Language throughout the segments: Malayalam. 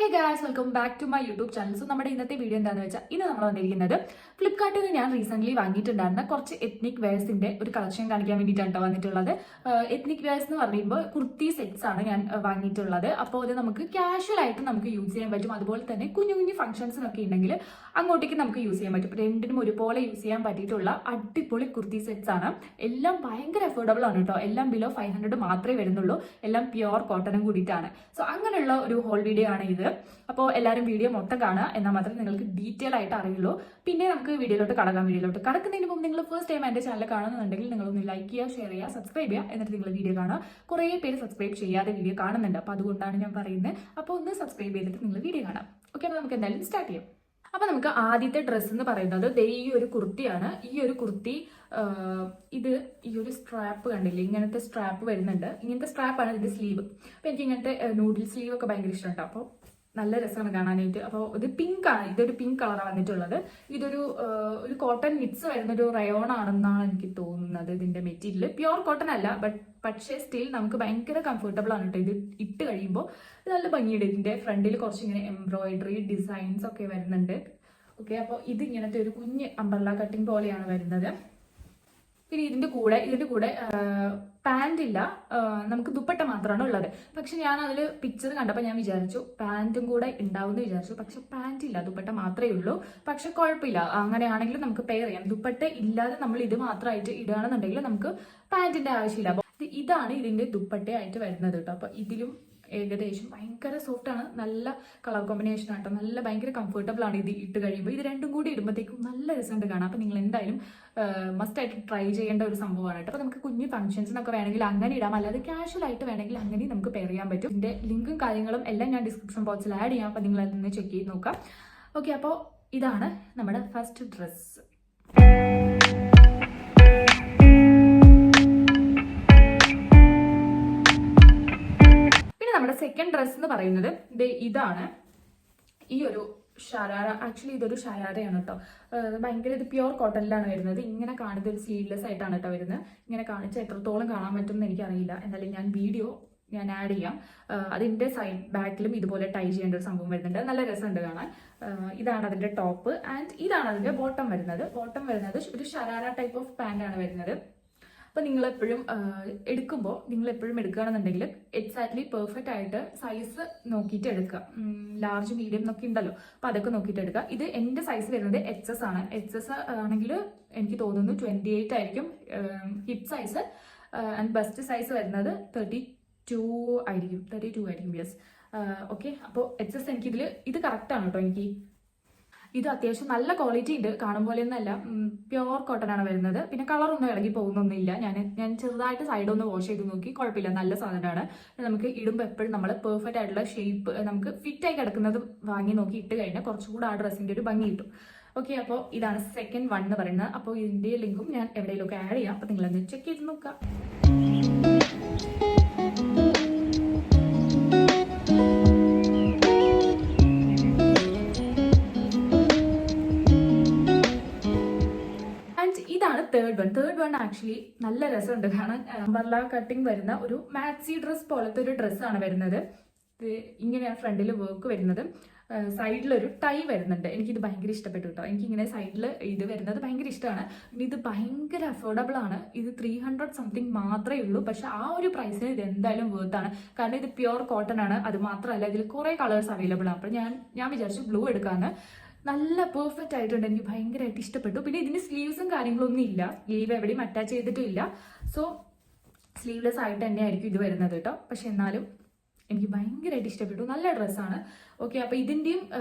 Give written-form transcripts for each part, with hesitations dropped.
Hey guys, welcome back to my YouTube channel. So നമ്മുടെ ഇന്നത്തെ വീഡിയോ എന്താണെന്ന് വെച്ചാൽ ഇന്ന് നമ്മൾ വന്നിരിക്കുന്നത് ഫ്ലിപ്കാർട്ടിൽ നിന്ന് ഞാൻ റീസെന്റ് വാങ്ങിയിട്ടുണ്ടായിരുന്ന കുറച്ച് എത്നിക് വെയർസിന്റെ ഒരു കളക്ഷൻ കാണിക്കാൻ വേണ്ടിയിട്ടാണ് വന്നിട്ടുള്ളത്. എത്നിക് വെയർസ് എന്ന് പറയുമ്പോൾ കുർത്തി സെറ്റ്സ് ആണ് ഞാൻ വാങ്ങിയിട്ടുള്ളത്. അപ്പോൾ അത് നമുക്ക് കാഷ്വൽ ആയിട്ട് നമുക്ക് യൂസ് ചെയ്യാൻ പറ്റും. അതുപോലെ തന്നെ കുഞ്ഞു കുഞ്ഞു ഫംഗ്ഷൻസിനൊക്കെ ഉണ്ടെങ്കിൽ അങ്ങോട്ടേക്ക് നമുക്ക് യൂസ് ചെയ്യാൻ പറ്റും. രണ്ടിനും ഒരുപോലെ യൂസ് ചെയ്യാൻ പറ്റിയിട്ടുള്ള അടിപൊളി കുർത്തി സെറ്റ്സ് ആണ്. എല്ലാം ഭയങ്കര അഫോർഡബിൾ ആണ് കേട്ടോ. എല്ലാം ബിലോ 500 മാത്രമേ വരുന്നുള്ളൂ. എല്ലാം പ്യുവർ കോട്ടണും കൂടിയിട്ടാണ്. സോ അങ്ങനെയുള്ള ഒരു ഹോൾ വീഡിയോ ആണ് ഇത്. അപ്പോൾ എല്ലാവരും വീഡിയോ മൊത്തം കാണുക, എന്നാൽ മാത്രമേ നിങ്ങൾക്ക് ഡീറ്റെയിൽ ആയിട്ട് അറിയുള്ളൂ. പിന്നെ നമുക്ക് വീഡിയോയിലോട്ട് കടക്കുന്നതിന് മുമ്പ് നിങ്ങൾ ഫസ്റ്റ് ടൈം എൻ്റെ ചാനൽ കാണുന്നുണ്ടെങ്കിൽ നിങ്ങളൊന്ന് ലൈക്ക് ചെയ്യുക, ഷെയർ ചെയ്യുക, സബ്സ്ക്രൈബ് ചെയ്യുക. എന്നിട്ട് നിങ്ങൾ വീഡിയോ കാണുക. കുറേ പേര് സബ്സ്ക്രൈബ് ചെയ്യാതെ വീഡിയോ കാണുന്നുണ്ട്. അപ്പോൾ അതുകൊണ്ടാണ് ഞാൻ പറയുന്നത്. അപ്പോൾ ഒന്ന് സബ്സ്ക്രൈബ് ചെയ്തിട്ട് നിങ്ങൾ വീഡിയോ കാണാം. ഓക്കെ, അപ്പോൾ നമുക്ക് എന്തായാലും സ്റ്റാർട്ട് ചെയ്യാം. അപ്പോൾ നമുക്ക് ആദ്യത്തെ ഡ്രസ്സ് എന്ന് പറയുന്നത് ഈ ഒരു കുർത്തിയാണ്. ഈ ഒരു കുർത്തി ഈ ഒരു സ്ട്രാപ്പ് കണ്ടില്ലേ, ഇങ്ങനത്തെ സ്ട്രാപ്പ് വരുന്നുണ്ട്. ഇങ്ങനത്തെ സ്ട്രാപ്പാണ് ഇതിന്റെ സ്ലീവ്. അപ്പോൾ എനിക്ക് ഇങ്ങനത്തെ നൂഡിൽ സ്ലീവ് ഒക്കെ ഭയങ്കര ഇഷ്ടമുണ്ട്. അപ്പോൾ നല്ല രസമാണ് കാണാനായിട്ട്. അപ്പോൾ ഇത് പിങ്ക് ആണ്, ഇതൊരു പിങ്ക് കളറാണ് വന്നിട്ടുള്ളത്. ഇതൊരു കോട്ടൺ മിക്സ് വരുന്ന ഒരു റയോൺ ആണെന്നാണ് എനിക്ക് തോന്നുന്നത്. ഇതിന്റെ മെറ്റീരിയൽ പ്യുവർ കോട്ടൺ അല്ല, പക്ഷേ സ്റ്റിൽ നമുക്ക് ഭയങ്കര കംഫർട്ടബിൾ ആണ് കേട്ടോ. ഇത് ഇട്ട് കഴിയുമ്പോൾ ഇത് നല്ല ഭംഗിയുണ്ട്. ഇതിന്റെ ഫ്രണ്ടിൽ കുറച്ച് ഇങ്ങനെ എംബ്രോയിഡറി ഡിസൈൻസ് ഒക്കെ വരുന്നുണ്ട്. ഓക്കെ, അപ്പോൾ ഇത് ഇങ്ങനത്തെ ഒരു കുഞ്ഞ് അംബ്രല്ല കട്ടിങ് പോലെയാണ് വരുന്നത്. പിന്നെ ഇതിന്റെ കൂടെ പാന്റ് ഇല്ല, നമുക്ക് ദുപ്പട്ട മാത്രമാണ് ഉള്ളത്. പക്ഷെ ഞാൻ അതിൽ പിക്ചർ കണ്ടപ്പോൾ ഞാൻ വിചാരിച്ചു പാന്റും കൂടെ ഉണ്ടാവും വിചാരിച്ചു. പക്ഷെ പാന്റ് ഇല്ല, ദുപ്പട്ട മാത്രമേ ഉള്ളൂ. പക്ഷെ കുഴപ്പമില്ല, അങ്ങനെയാണെങ്കിൽ നമുക്ക് പെയർ ചെയ്യാം. ദുപ്പട്ട ഇല്ലാതെ നമ്മൾ ഇത് മാത്രമായിട്ട് ഇടുകയാണെന്നുണ്ടെങ്കിൽ നമുക്ക് പാന്റിന്റെ ആവശ്യമില്ല. അപ്പോൾ ഇതാണ് ഇതിന്റെ ദുപ്പട്ടയായിട്ട് വരുന്നത് കേട്ടോ. അപ്പൊ ഇതിലും ഏകദേശം ഭയങ്കര സോഫ്റ്റ് ആണ്, നല്ല കളർ കോമ്പിനേഷൻ ആട്ടോ, നല്ല ഭയങ്കര കംഫർട്ടബിൾ ആണ് ഇത് ഇട്ട് കഴിയുമ്പോൾ. ഇത് രണ്ടും കൂടി ഇടുമ്പോഴത്തേക്കും നല്ല രസമുണ്ട് കാണാം. അപ്പോൾ നിങ്ങൾ എന്തായാലും മസ്റ്റ് ആയിട്ട് ട്രൈ ചെയ്യേണ്ട ഒരു സംഭവമാണ് കേട്ടോ. അപ്പോൾ നമുക്ക് കുഞ്ഞു ഫംഗ്ഷൻസിനൊക്കെ വേണമെങ്കിൽ അങ്ങനെ ഇടാം, അല്ലാതെ കാഷ്വൽ ആയിട്ട് വേണമെങ്കിൽ അങ്ങനെ നമുക്ക് പെയർ ചെയ്യാൻ പറ്റും. ഇതിന്റെ ലിങ്കും കാര്യങ്ങളും എല്ലാം ഞാൻ ഡിസ്ക്രിപ്ഷൻ ബോക്സിൽ ആഡ് ചെയ്യാം. അപ്പോൾ നിങ്ങൾ അതൊന്ന് ചെക്ക് ചെയ്ത് നോക്കാം. ഓക്കെ, അപ്പോൾ ഇതാണ് നമ്മുടെ ഫസ്റ്റ് ഡ്രസ്സ്. നമ്മുടെ സെക്കൻഡ് ഡ്രസ് എന്ന് പറയുന്നത് ഇതാണ്. ഈ ഒരു ഷരാര, ആക്ച്വലി ഇതൊരു ഷരാരയാണ് കേട്ടോ. ഭയങ്കര ഇത് പ്യുവർ കോട്ടണിലാണ് വരുന്നത്. ഇങ്ങനെ കാണുന്നത് ഒരു സ്ലീവ്ലെസ് ആയിട്ടാണ് കേട്ടോ വരുന്നത്. ഇങ്ങനെ കാണിച്ചാൽ എത്രത്തോളം കാണാൻ പറ്റുമെന്ന് എനിക്കറിയില്ല. എന്നാലും ഞാൻ ആഡ് ചെയ്യാം. അതിന്റെ സൈഡ് ബാക്കിലും ഇതുപോലെ ടൈ ചെയ്യേണ്ട ഒരു സംഭവം വരുന്നുണ്ട്. നല്ല രസമുണ്ട് കാണാൻ. ഇതാണ് അതിന്റെ ടോപ്പ് ആൻഡ് ഇതാണ് അതിന്റെ ബോട്ടം വരുന്നത്. ഒരു ഷരാര ടൈപ്പ് ഓഫ് പാന്റ് ആണ് വരുന്നത്. അപ്പോൾ നിങ്ങൾ എപ്പോഴും എടുക്കുകയാണെന്നുണ്ടെങ്കിൽ എക്സാക്ട്ലി പെർഫെക്റ്റ് ആയിട്ട് സൈസ് നോക്കിയിട്ട് എടുക്കുക. ലാർജ് മീഡിയം എന്നൊക്കെ ഉണ്ടല്ലോ, അപ്പോൾ അതൊക്കെ നോക്കിയിട്ട് എടുക്കുക. ഇത് എൻ്റെ സൈസ് വരുന്നത് XS ആണ്. XS ആണെങ്കിൽ എനിക്ക് തോന്നുന്നു 28 ആയിരിക്കും hip size. And bus size വരുന്നത് 32 ആയിരിക്കും. Yes, okay. അപ്പോൾ XS എനിക്കിതിൽ ഇത് കറക്റ്റാണ് കേട്ടോ. എനിക്ക് ഇത് അത്യാവശ്യം നല്ല ക്വാളിറ്റി ഉണ്ട്, കാണും പോലെ ഒന്നല്ല, പ്യുവർ കോട്ടൺ ആണ് വരുന്നത്. പിന്നെ കളറൊന്നും ഇളകി പോകുന്നൊന്നുമില്ല. ഞാൻ ചെറുതായിട്ട് സൈഡ് ഒന്ന് വാഷ് ചെയ്ത് നോക്കി, കുഴപ്പമില്ല, നല്ല സാധനമാണ്. നമുക്ക് ഇടുമ്പോൾ എപ്പോഴും നമ്മൾ പെർഫെക്റ്റ് ആയിട്ടുള്ള ഷേപ്പ് നമുക്ക് ഫിറ്റ് ആയി കിടക്കുന്നത് വാങ്ങി നോക്കി ഇട്ട് കഴിഞ്ഞാൽ കുറച്ചുകൂടെ ആ ഡ്രസ്സിന്റെ ഒരു ഭംഗി കിട്ടും. ഓക്കെ, അപ്പോൾ ഇതാണ് സെക്കൻഡ് വൺ എന്ന് പറയുന്നത്. അപ്പോൾ ഇതിന്റെ ലിങ്കും ഞാൻ എവിടെയെങ്കിലുമൊക്കെ ആഡ് ചെയ്യാം. അപ്പോൾ നിങ്ങളൊന്ന് ചെക്ക് ചെയ്ത് നോക്കാം. ഇതാണ് തേർഡ് വൺ. ആക്ച്വലി നല്ല രസമുണ്ട് കാണാൻ. അംബ്രല്ല കട്ടിങ് വരുന്ന ഒരു മാക്സി ഡ്രസ് പോലത്തെ ഒരു ഡ്രസ്സാണ് വരുന്നത്. ഇങ്ങനെയാണ് ഫ്രണ്ടിൽ വർക്ക് വരുന്നത്. സൈഡിലൊരു ടൈ വരുന്നുണ്ട്. എനിക്കിത് ഭയങ്കര ഇഷ്ടപ്പെട്ടു കേട്ടോ. എനിക്കിങ്ങനെ സൈഡിൽ ഇത് വരുന്നത് ഭയങ്കര ഇഷ്ടമാണ്. ഇത് ഭയങ്കര അഫോർഡബിൾ ആണ്. ഇത് 300 സംതിങ് മാത്രമേ ഉള്ളൂ. പക്ഷെ ആ ഒരു പ്രൈസിന് ഇത് എന്തായാലും വേർത്താണ്. കാരണം ഇത് പ്യുവർ കോട്ടൺ ആണ്. അത് മാത്രമല്ല ഇതിൽ കുറേ കളേഴ്സ് അവൈലബിൾ ആണ്. അപ്പോൾ ഞാൻ വിചാരിച്ചു ബ്ലൂ എടുക്കാമെന്ന്. നല്ല പെർഫെക്റ്റ് ആയിട്ടുണ്ട്, എനിക്ക് ഭയങ്കരമായിട്ട് ഇഷ്ടപ്പെട്ടു. പിന്നെ ഇതിന് സ്ലീവ്സും കാര്യങ്ങളൊന്നും ഇല്ല, സ്ലീവ് എവിടെയും അറ്റാച്ച് ചെയ്തിട്ടും ഇല്ല. സോ സ്ലീവ്ലെസ് ആയിട്ട് തന്നെയായിരിക്കും ഇത് വരുന്നത് കേട്ടോ. പക്ഷെ എന്നാലും എനിക്ക് ഭയങ്കരമായിട്ട് ഇഷ്ടപ്പെട്ടു, നല്ല ഡ്രസ്സാണ്. ഓക്കെ, അപ്പോൾ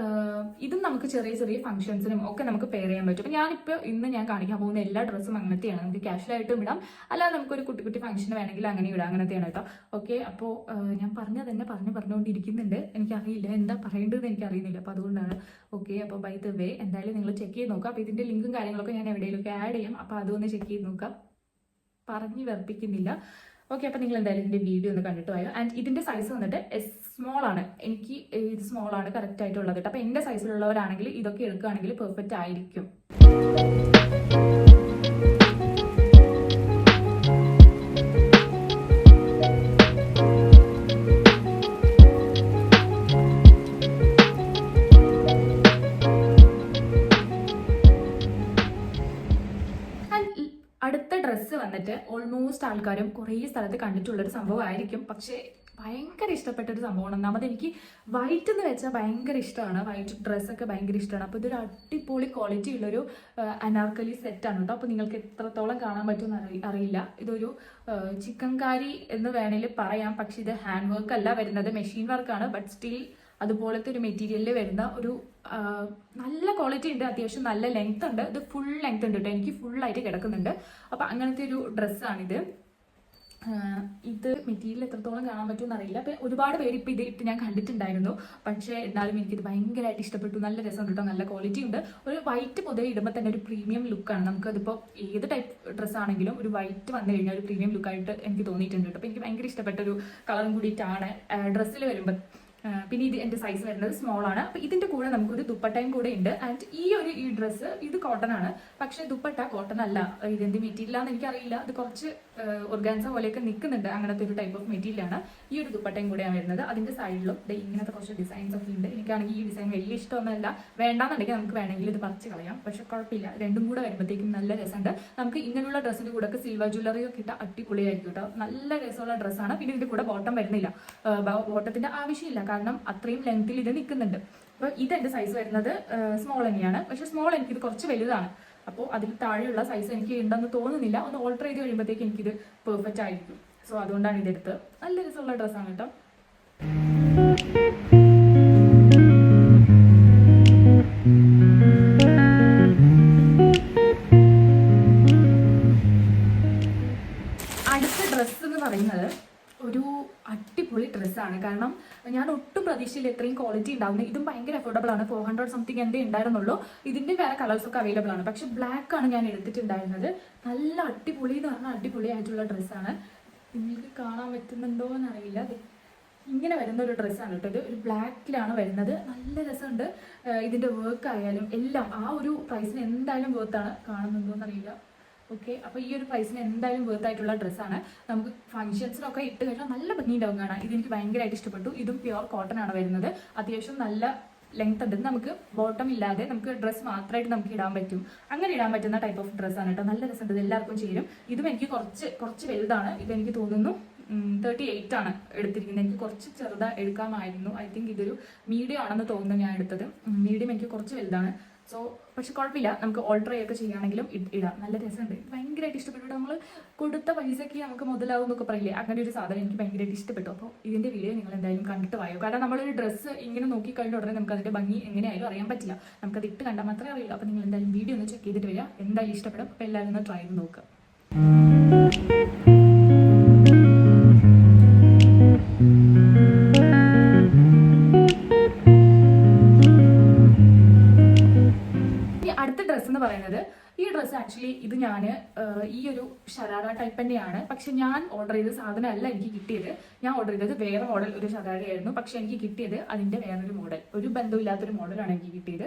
ഇതും നമുക്ക് ചെറിയ ചെറിയ ഫംഗ്ഷൻസിനും ഒക്കെ നമുക്ക് പെയർ ചെയ്യാൻ പറ്റും. അപ്പോൾ ഇന്ന് ഞാൻ കാണിക്കാൻ പോകുന്ന എല്ലാ ഡ്രസ്സും അങ്ങനത്തെയാണ്. നമുക്ക് ക്യാഷ്വലായിട്ടും ഇടാം, അല്ലാതെ നമുക്കൊരു കുട്ടി ഫംഗ്ഷന് വേണമെങ്കിൽ അങ്ങനെ ഇടാം, അങ്ങനത്തെയാണ് കേട്ടോ. ഓക്കെ, അപ്പോൾ ഞാൻ പറഞ്ഞുകൊണ്ടിരിക്കുന്നുണ്ട്. എനിക്കറിയില്ല എന്താ പറയേണ്ടതെന്ന് എനിക്കറിയുന്നില്ല, അപ്പോൾ അതുകൊണ്ടാണ്. ഓക്കെ, അപ്പോൾ ബൈ ദ വേ എന്തായാലും നിങ്ങൾ ചെക്ക് ചെയ്ത് നോക്കാം. അപ്പോൾ ഇതിൻ്റെ ലിങ്കും കാര്യങ്ങളൊക്കെ ഞാൻ എവിടെയെങ്കിലുമൊക്കെ ആഡ് ചെയ്യാം. അപ്പോൾ അതൊന്ന് ചെക്ക് ചെയ്ത് നോക്കാം, പറഞ്ഞു വെറുപ്പിക്കുന്നില്ല. ഓക്കെ, അപ്പോൾ നിങ്ങൾ എന്തായാലും ഇതിൻ്റെ വീഡിയോ ഒന്ന് കണ്ടിട്ട് പോയോ. ആൻഡ് ഇതിൻ്റെ സൈസ് വന്നിട്ട് സ്മോൾ ആണ്. എനിക്ക് ഇത് സ്മോൾ ആണ് കറക്റ്റ് ആയിട്ടുള്ളത് കേട്ടോ. അപ്പോൾ എൻ്റെ സൈസിലുള്ളവരാണെങ്കിൽ ഇതൊക്കെ എടുക്കുകയാണെങ്കിൽ പെർഫെക്റ്റ് ആയിരിക്കും. വന്നിട്ട് ഓൾമോസ്റ്റ് ആൾക്കാരും കുറേ സ്ഥലത്ത് കണ്ടിട്ടുള്ളൊരു സംഭവമായിരിക്കും. പക്ഷേ ഭയങ്കര ഇഷ്ടപ്പെട്ടൊരു സംഭവമാണ്. ഒന്നാമത് എനിക്ക് വൈറ്റ് എന്ന് വെച്ചാൽ ഭയങ്കര ഇഷ്ടമാണ്, വൈറ്റ് ഡ്രസ്സൊക്കെ ഭയങ്കര ഇഷ്ടമാണ്. അപ്പോൾ ഇതൊരു അടിപൊളി ക്വാളിറ്റി ഉള്ളൊരു അനാർക്കലി സെറ്റാണ് കേട്ടോ. അപ്പോൾ നിങ്ങൾക്ക് എത്രത്തോളം കാണാൻ പറ്റുമെന്ന് അറിയില്ല. ഇതൊരു ചിക്കൻ കാരി എന്ന് വേണമെങ്കിൽ പറയാം. പക്ഷെ ഇത് ഹാൻഡ് വർക്ക് അല്ല വരുന്നത്, മെഷീൻ വർക്കാണ്. ബട്ട് സ്റ്റിൽ അതുപോലത്തെ ഒരു മെറ്റീരിയലിൽ വരുന്ന ഒരു നല്ല ക്വാളിറ്റി ഉണ്ട്, അത്യാവശ്യം നല്ല ലെങ്ത് ഉണ്ട്. ഇത് ഫുൾ ലെങ്ത് ഉണ്ട് കേട്ടോ, എനിക്ക് ഫുള്ളായിട്ട് കിടക്കുന്നുണ്ട്. അപ്പം അങ്ങനത്തെ ഒരു ഡ്രസ്സാണിത്. ഇത് മെറ്റീരിയൽ എത്രത്തോളം കാണാൻ പറ്റുമെന്ന് അറിയില്ല. അപ്പം ഒരുപാട് പേര് ഇപ്പം ഇത് ഇട്ട് ഞാൻ കണ്ടിട്ടുണ്ടായിരുന്നു. പക്ഷേ എന്നാലും എനിക്കിത് ഭയങ്കരമായിട്ട് ഇഷ്ടപ്പെട്ടു. നല്ല രസം കേട്ടോ, നല്ല ക്വാളിറ്റി ഉണ്ട്. ഒരു വൈറ്റ് പൊതുവെ ഇടുമ്പോൾ തന്നെ ഒരു പ്രീമിയം ലുക്കാണ്. നമുക്കതിപ്പോൾ ഏത് ടൈപ്പ് ഡ്രസ്സാണെങ്കിലും ഒരു വൈറ്റ് വന്നു കഴിഞ്ഞാൽ ഒരു പ്രീമിയം ലുക്കായിട്ട് എനിക്ക് തോന്നിയിട്ടുണ്ട് കേട്ടോ. അപ്പോൾ എനിക്ക് ഭയങ്കര ഇഷ്ടപ്പെട്ട ഒരു കളറും കൂടിയിട്ടാണ് ഡ്രസ്സിൽ വരുമ്പോൾ. പിന്നെ ഇത് എൻ്റെ സൈസ് വരുന്നത് സ്മോൾ ആണ്. അപ്പോൾ ഇതിൻ്റെ കൂടെ നമുക്കൊരു ദുപ്പട്ടയും കൂടെ ഉണ്ട്. ആൻഡ് ഈ ഡ്രസ്സ് ഇത് കോട്ടൺ ആണ്, പക്ഷേ ദുപ്പട്ട കോട്ടൺ അല്ല. ഇതെന്ത് മെറ്റീരിയലാണെന്ന് എനിക്കറിയില്ല. ഇത് കുറച്ച് ഓർഗാൻസ പോലെയൊക്കെ നിൽക്കുന്നുണ്ട്, അങ്ങനത്തെ ഒരു ടൈപ്പ് ഓഫ് മെറ്റീരിയലാണ്. ഈ ഒരു ദുപ്പട്ടയും കൂടെയാണ് വരുന്നത്. അതിൻ്റെ സൈഡിലും ഇങ്ങനത്തെ കുറച്ച് ഡിസൈൻസ് ഒക്കെ ഉണ്ട്. എനിക്കാണെങ്കിൽ ഈ ഡിസൈൻ വലിയ ഇഷ്ടമൊന്നുമല്ല. വേണ്ടാന്നുണ്ടെങ്കിൽ നമുക്ക് വേണമെങ്കിൽ ഇത് പറിച്ച് കളയാം. പക്ഷെ കുഴപ്പമില്ല, രണ്ടും കൂടെ വരുമ്പോഴത്തേക്കും നല്ല രസമുണ്ട്. നമുക്ക് ഇങ്ങനെയുള്ള ഡ്രസ്സിൻ്റെ കൂടെ ഒക്കെ സിൽവർ ജ്വല്ലറി ഒക്കെ ഇട്ടാൽ അടിപൊളിയായിരിക്കും കേട്ടോ. നല്ല രസമുള്ള ഡ്രസ്സാണ്. പിന്നെ ഇതിൻ്റെ കൂടെ ബോട്ടം വരുന്നില്ല, ബോട്ടത്തിൻ്റെ ആവശ്യമില്ല, കാരണം അത്രയും ലെങ്ത്തിൽ ഇത് നിൽക്കുന്നുണ്ട്. അപ്പോൾ ഇതെൻ്റെ സൈസ് വരുന്നത് സ്മോൾ തന്നെയാണ്. പക്ഷേ സ്മോൾ എനിക്കിത് കുറച്ച് വലുതാണ്. അപ്പോൾ അതിൽ താഴെയുള്ള സൈസ് എനിക്ക് ഉണ്ടെന്ന് തോന്നുന്നില്ല. ഒന്ന് ഓൾട്ടർ ചെയ്ത് കഴിയുമ്പോഴത്തേക്ക് എനിക്കിത് പെർഫെക്റ്റ് ആയിരിക്കും. സോ അതുകൊണ്ടാണ് ഇതെടുത്ത്. നല്ല രസമുള്ള ഡ്രസ്സാണ് കേട്ടോ. അടുത്ത ഡ്രസ്സ് എന്ന് പറയുന്നത് ഒരു അടിപൊളി ഡ്രസ്സാണ്. കാരണം ഞാൻ ഒട്ടും പ്രതീക്ഷയിൽ ഇത്രയും ക്വാളിറ്റി ഉണ്ടാവുന്നത്. ഇതും ഭയങ്കര അഫോർഡബിൾ ആണ്. 400 സംതിങ് എന്തേ ഉണ്ടായിരുന്നുള്ളൂ. ഇതിൻ്റെ വേറെ കളേഴ്സൊക്കെ അവൈലബിൾ ആണ്. പക്ഷെ ബ്ലാക്ക് ആണ് ഞാൻ എടുത്തിട്ടുണ്ടായിരുന്നത്. നല്ല അടിപൊളി എന്ന് പറഞ്ഞാൽ അടിപൊളി ആയിട്ടുള്ള ഡ്രസ്സാണ്. നിങ്ങൾക്ക് കാണാൻ പറ്റുന്നുണ്ടോ എന്നറിയില്ല. ഇങ്ങനെ വരുന്ന ഒരു ഡ്രസ്സാണ് കേട്ടോ. ഇത് ഒരു ബ്ലാക്കിലാണ് വരുന്നത്. നല്ല രസമുണ്ട്. ഇതിൻ്റെ വർക്ക് ആയാലും എല്ലാം ആ ഒരു പ്രൈസിന് എന്തായാലും വേർത്താണ്. കാണുന്നുണ്ടോ എന്നറിയില്ല. ഓക്കെ, അപ്പോൾ ഈ ഒരു പ്രൈസിന് എന്തായാലും വേർത്ത് ആയിട്ടുള്ള ഡ്രസ്സാണ്. നമുക്ക് ഫംഗ്ഷൻസിനൊക്കെ ഇട്ട് കഴിഞ്ഞാൽ നല്ല ഭംഗിയുണ്ടാവും കാണാൻ. ഇതെനിക്ക് ഭയങ്കരമായിട്ട് ഇഷ്ടപ്പെട്ടു. ഇതും പ്യുവർ കോട്ടൺ ആണ് വരുന്നത്. അത്യാവശ്യം നല്ല ലെങ്ത് ഉണ്ട്. നമുക്ക് ബോട്ടം ഇല്ലാതെ നമുക്ക് ഡ്രസ്സ് മാത്രമായിട്ട് നമുക്ക് ഇടാൻ പറ്റും. അങ്ങനെ ഇടാൻ പറ്റുന്ന ടൈപ്പ് ഓഫ് ഡ്രസ്സാണ് കേട്ടോ. നല്ല രസമുണ്ട്. ഇത് എല്ലാവർക്കും ചേരും. ഇതും എനിക്ക് കുറച്ച് വലുതാണ്. ഇതെനിക്ക് തോന്നുന്നു 38 ആണ് എടുത്തിരിക്കുന്നത്. എനിക്ക് കുറച്ച് ചെറുതാണ് എടുക്കാമായിരുന്നു. ഐ തിങ്ക് ഇതൊരു മീഡിയം ആണെന്ന് തോന്നുന്നു ഞാൻ എടുത്തത്. മീഡിയം എനിക്ക് കുറച്ച് വലുതാണ്. സോ പക്ഷെ കുഴപ്പമില്ല, നമുക്ക് ഓൾട്ടർ ചെയ്യുകയൊക്കെ ചെയ്യുകയാണെങ്കിലും ഇടാം. നല്ല രസമുണ്ട്. ഭയങ്കരമായിട്ട് ഇഷ്ടപ്പെട്ടു. നമ്മൾ കൊടുത്ത പൈസയ്ക്ക് നമുക്ക് മുതലാവും എന്നൊക്കെ പറയില്ലേ, അങ്ങനെ ഒരു സാധനം എനിക്ക് ഭയങ്കരമായിട്ട് ഇഷ്ടപ്പെട്ടു. അപ്പോൾ ഇതിൻ്റെ വീഡിയോ നിങ്ങൾ എന്തായാലും കണ്ടിട്ട് വായോ. കാരണം നമ്മളൊരു ഡ്രസ്സ് ഇങ്ങനെ നോക്കിക്കഴിഞ്ഞ ഉടനെ നമുക്ക് അതിൻ്റെ ഭംഗി എങ്ങനെയായാലും അറിയാൻ പറ്റില്ല. നമുക്കത് ഇട്ട് കണ്ടാൽ മാത്രമേ അറിയില്ല. അപ്പോൾ നിങ്ങൾ എന്തായാലും വീഡിയോ ഒന്ന് ചെക്ക് ചെയ്തിട്ട് വരിക. എന്തായാലും ഇഷ്ടപ്പെടും. അപ്പോൾ എല്ലാവരും ഒന്ന് ട്രൈ ചെയ്ത് നോക്കുക. അടുത്ത ഡ്രസ്സ് എന്ന് പറയുന്നത്, ഈ ഡ്രസ്സ് ആക്ച്വലി ഇത് ഞാൻ ഈ ഒരു ഷരാറ ടൈപ്പ് തന്നെയാണ്. പക്ഷെ ഞാൻ ഓർഡർ ചെയ്ത സാധനമല്ല എനിക്ക് കിട്ടിയത്. ഞാൻ ഓർഡർ ചെയ്തത് വേറെ മോഡൽ ഒരു ഷരാറയായിരുന്നു. പക്ഷെ എനിക്ക് കിട്ടിയത് അതിൻ്റെ വേറൊരു മോഡൽ, ഒരു ബന്ധമില്ലാത്തൊരു മോഡലാണ് എനിക്ക് കിട്ടിയത്.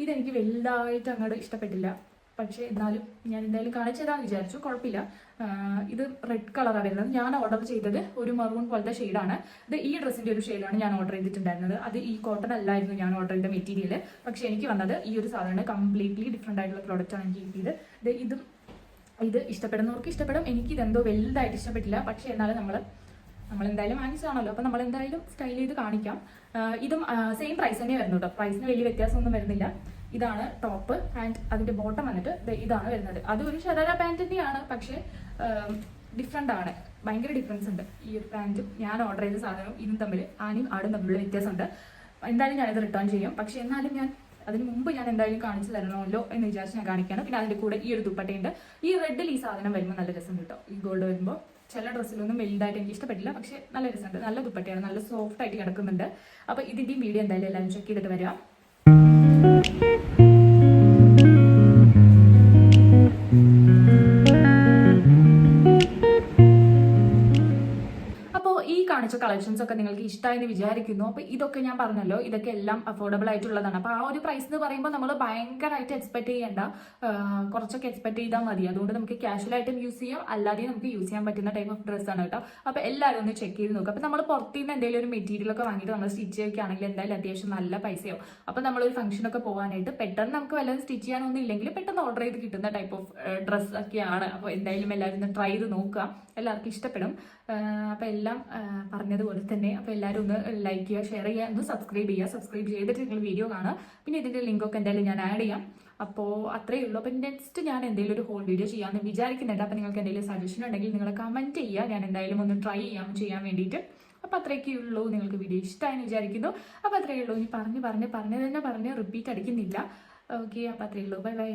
ഇതെനിക്ക് വലുതായിട്ട് അങ്ങോട്ട് ഇഷ്ടപ്പെട്ടില്ല. പക്ഷേ എന്നാലും ഞാൻ എന്തായാലും കാണിച്ചു തരാമെന്ന് വിചാരിച്ചു. കുഴപ്പമില്ല. ഇത് റെഡ് കളറാണ് വരുന്നത്. ഞാൻ ഓർഡർ ചെയ്തത് ഒരു മറൂൺ പോലത്തെ ഷെയ്ഡാണ്. ഇത് ഈ ഡ്രസ്സിൻ്റെ ഒരു ഷെയ്ഡാണ് ഞാൻ ഓർഡർ ചെയ്തിട്ടുണ്ടായിരുന്നത്. അത് ഈ കോട്ടൺ അല്ലായിരുന്നു ഞാൻ ഓർഡർ ചെയ്ത മെറ്റീരിയൽ. പക്ഷേ എനിക്ക് വന്നത് ഈ ഒരു സാധനമാണ്. കംപ്ലീറ്റ്ലി ഡിഫറെൻ്റ് ആയിട്ടുള്ള പ്രോഡക്റ്റാണ് എനിക്ക് കിട്ടിയത്. ഇത് ഇഷ്ടപ്പെടുന്നവർക്ക് ഇഷ്ടപ്പെടും. എനിക്കിതെന്തോ വലുതായിട്ട് ഇഷ്ടപ്പെട്ടില്ല. പക്ഷേ എന്നാലും നമ്മളെന്തായാലും വാങ്ങിച്ചതാണല്ലോ, അപ്പോൾ നമ്മളെന്തായാലും സ്റ്റൈൽ ചെയ്ത് കാണിക്കാം. ഇതും സെയിം പ്രൈസ് തന്നെ വരുന്നു കേട്ടോ. പ്രൈസിന് വലിയ വ്യത്യാസമൊന്നും വരുന്നില്ല. ഇതാണ് ടോപ്പ് ആൻഡ് അതിൻ്റെ ബോട്ടം വന്നിട്ട് ഇതാണ് വരുന്നത്. അത് ഒരു ഷരാറ പാൻറ് തന്നെയാണ്, പക്ഷേ ഡിഫറെൻ്റ് ആണ്. ഭയങ്കര ഡിഫറൻസ് ഉണ്ട്. ഈ ഒരു പാൻറ്റും ഞാൻ ഓർഡർ ചെയ്ത സാധനവും ഇതും തമ്മിൽ ആനും ആടും തമ്മിലുള്ള വ്യത്യാസമുണ്ട്. എന്തായാലും ഞാനിത് റിട്ടേൺ ചെയ്യും. പക്ഷേ എന്നാലും അതിന് മുമ്പ് ഞാൻ എന്തായാലും കാണിച്ചു തരണമല്ലോ എന്ന് വിചാരിച്ച് ഞാൻ കാണിക്കുകയാണ്. പിന്നെ അതിൻ്റെ കൂടെ ഈ ഒരു ദുപ്പട്ടയുണ്ട്. ഈ റെഡിൽ ഈ സാധനം വരുമ്പോൾ നല്ല രസം കിട്ടും. ഈ ഗോൾഡ് വരുമ്പോൾ ചില ഡ്രസ്സിലൊന്നും വലുതായിട്ട് എനിക്ക് ഇഷ്ടപ്പെട്ടില്ല. പക്ഷേ നല്ല രസമുണ്ട്. നല്ല ദുപ്പട്ടയാണ്, നല്ല സോഫ്റ്റ് ആയിട്ട് കിടക്കുന്നുണ്ട്. അപ്പോൾ ഇതിൻ്റെയും വീഡിയോ എന്തായാലും എല്ലാവരും ചെക്ക് ചെയ്തിട്ട് വരിക. അപ്പോൾ ഈ കാണിച്ച കളക്ഷൻസ് ഒക്കെ നിങ്ങൾക്ക് ഇഷ്ടമായെന്ന് വിചാരിക്കുന്നു. അപ്പോൾ ഇതൊക്കെ ഞാൻ പറഞ്ഞല്ലോ, ഇതൊക്കെ എല്ലാം അഫോർഡബിൾ ആയിട്ടുള്ളതാണ്. അപ്പോൾ ആ ഒരു പ്രൈസ് എന്ന് പറയുമ്പോൾ നമ്മൾ ഭയങ്കരമായിട്ട് എക്സ്പെക്ട് ചെയ്യേണ്ട, കുറച്ചൊക്കെ എക്സ്പെക്ട് ചെയ്താൽ മതി. അതുകൊണ്ട് നമുക്ക് കാഷ്വലായിട്ടും യൂസ് ചെയ്യാം, അല്ലാതെ നമുക്ക് യൂസ് ചെയ്യാൻ പറ്റുന്ന ടൈപ്പ് ഓഫ് ഡ്രസ്സാണ് കേട്ടോ. അപ്പോൾ എല്ലാവരും ഒന്ന് ചെക്ക് ചെയ്ത് നോക്കുക. അപ്പോൾ നമ്മൾ പുറത്തുനിന്ന് എന്തെങ്കിലും ഒരു മെറ്റീരിയൽ ഒക്കെ വാങ്ങിയിട്ട് നമ്മൾ സ്റ്റിച്ച് ചെയ്യുകയാണെങ്കിൽ എന്തായാലും അത്യാവശ്യം നല്ല പൈസയാവും. അപ്പോൾ നമ്മളൊരു ഫംഗ്ഷനൊക്കെ പോകാനായിട്ട് പെട്ടെന്ന് നമുക്ക് വല്ലതും സ്റ്റിച്ച് ചെയ്യാനൊന്നും ഇല്ലെങ്കിൽ പെട്ടെന്ന് ഓർഡർ ചെയ്ത് കിട്ടുന്ന ടൈപ്പ് ഓഫ് ഡ്രസ്സ് ഒക്കെയാണ്. അപ്പോൾ എന്തായാലും എല്ലാവരും ഒന്ന് ട്രൈ ചെയ്ത് നോക്കുക, എല്ലാവർക്കും ഇഷ്ടപ്പെടും. അപ്പോൾ എല്ലാം പറഞ്ഞതുപോലെ തന്നെ, അപ്പോൾ എല്ലാവരും ഒന്ന് ലൈക്ക് ചെയ്യുക, ഷെയർ ചെയ്യുക, ഒന്ന് സബ്സ്ക്രൈബ് ചെയ്യുക. സബ്സ്ക്രൈബ് ചെയ്തിട്ട് നിങ്ങൾ വീഡിയോ കാണുക. പിന്നെ ഇതിൻ്റെ ലിങ്കൊക്കെ എന്തായാലും ഞാൻ ആഡ് ചെയ്യാം. അപ്പോൾ അത്രയേ ഉള്ളൂ. അപ്പോൾ നെക്സ്റ്റ് ഞാൻ എന്തെങ്കിലും ഒരു ഹോൾ വീഡിയോ ചെയ്യാമെന്ന് വിചാരിക്കുന്നുണ്ട്. അപ്പോൾ നിങ്ങൾക്ക് എന്തെങ്കിലും സജഷൻ ഉണ്ടെങ്കിൽ നിങ്ങൾ കമൻറ്റ് ചെയ്യുക, ഞാൻ എന്തായാലും ഒന്ന് ട്രൈ ചെയ്യാൻ വേണ്ടിയിട്ട്. അപ്പോൾ അത്രയൊക്കെ ഉള്ളൂ. നിങ്ങൾക്ക് വീഡിയോ ഇഷ്ടമായെന്ന് വിചാരിക്കുന്നു. അപ്പോൾ അത്രയേ ഉള്ളൂ. ഇനി പറഞ്ഞ് റിപ്പീറ്റ് അടിക്കുന്നില്ല. ഓക്കെ, അപ്പോൾ അത്രയേ ഉള്ളൂ. Bye bye.